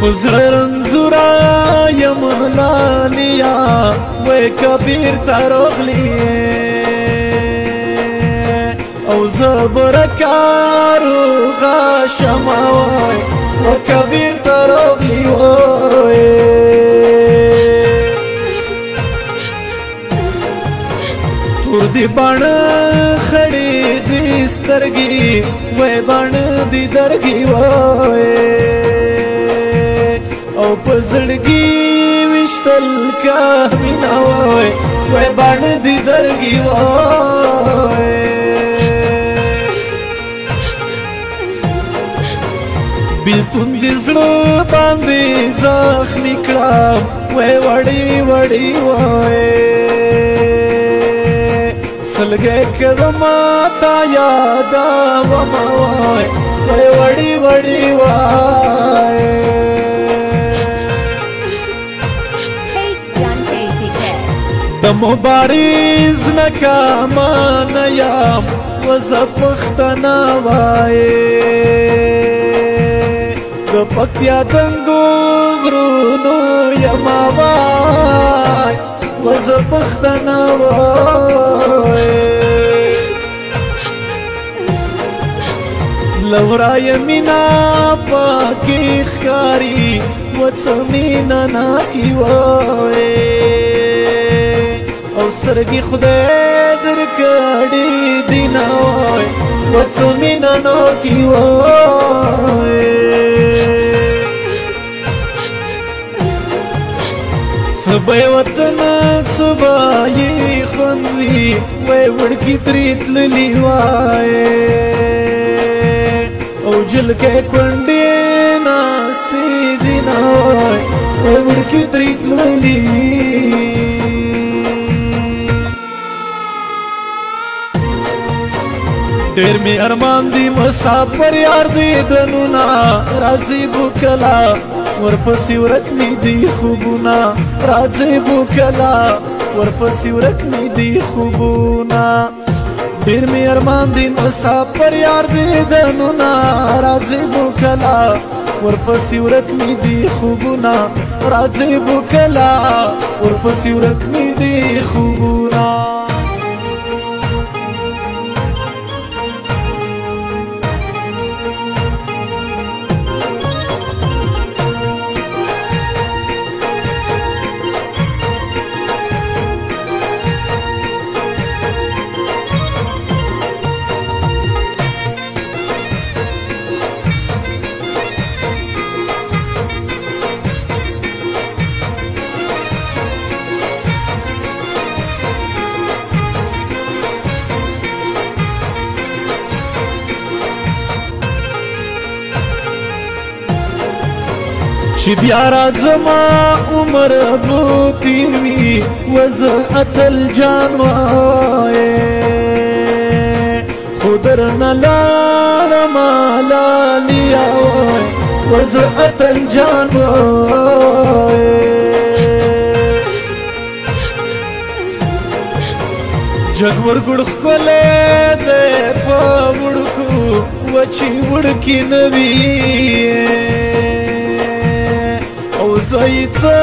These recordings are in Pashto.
پزړه رنځورا یم لالیا وای کبیر ترغلی او زبرکارو غاشم وای و کبیر ترغلی وای تور دی بان خړې دی سترګې وای بان دی درګې وای او پزړګي وشتل کا مینا وای وای بان دی درګي وای بیلتون دی زړه باندې زخمی کړم وای وړي وړي وای سلګې کړما تا یاد و ما وای وای وړي وړي وای د مبارز نکامان یم وزه پښتنه وایې د پکتیا دنګو غرونو یما وای وزه پښتنه وایې لورای مینا پاکې ښکاري وڅه مینا ناکي وایې او سترګې خدای درکړې دي نه وای وڅه مینه ناکي وای څه به یې وطن څه به یې خوند وي وای وړکي ترې تللي وای او جلکې کونډې ناستې دي نه وای وای وړکي ترې تللي ډېر مې ارمان دی مسافر یار دی دنونه راځي بوکلا ورپسې ورک مې دی خوبونه راځي بوکلا ورپسې ورک مې دی خوبونه ډېر مې ارمان دی مسافر یار دی دنونه راځي بوکلا ورپسې ورک مې دی خوبونه راځي بوکلا ورپسې ورک مې دی خوبونه چې بیا راځما عمر به تیر وي وزه اتل جان وایې خو درنه لاړمه لالیا وای وزه اتل جان وایې جګ ورګوړ ښکلی دی په وړکو وچې وړکې نه وي او زه یې څه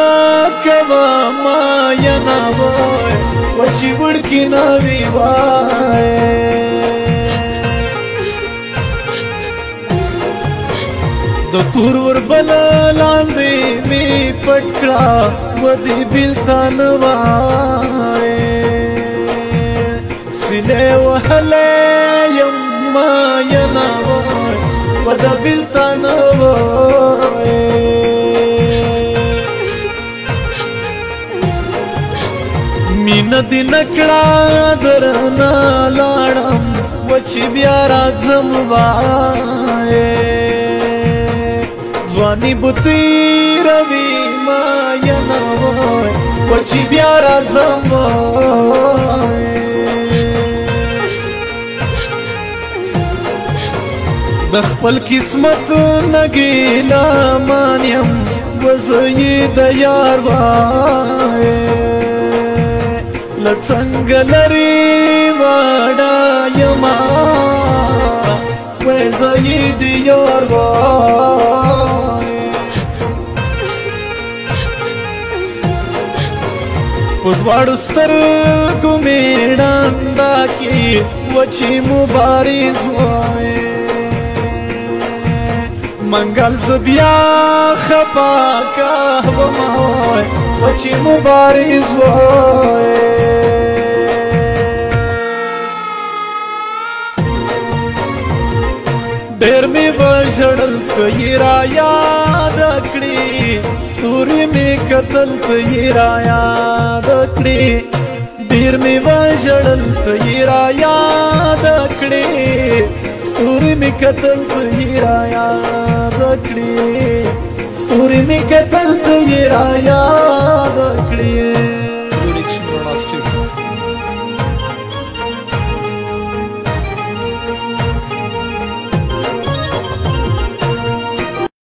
کومه ینه وای وچې وړکې نه وي وای د تور وربل لاندې مې پټ کړه و دې بېلته نه وای سیلې وهلی یم ما ینه وای و د بېلته نه وای مینه دې نکړه درنه لاړم وچې بیا راځم وایې ځواني به تېروي ما ینه وای وچې بیا راځم وایې د خپل قسمت نه ګیله‌مان یم وزه یې د یار وایې له څنګه لرې واړه یما وای زه یې د یار وایې په دواړو سترګو مې ړنده کې وچې مبارز وایې منګل زه بیا خپه قهوه مه وایې وچې مبارز وایې ډېر مې وژړل ته یې رایاده کړې ستوري مې کتل ته یې رایاده کړې ډېر مې وژړل ته یې رایاده کړې ستوري مې کتل ته یې رایاده کړې ستوري مې کتل ته یې رایاده کړې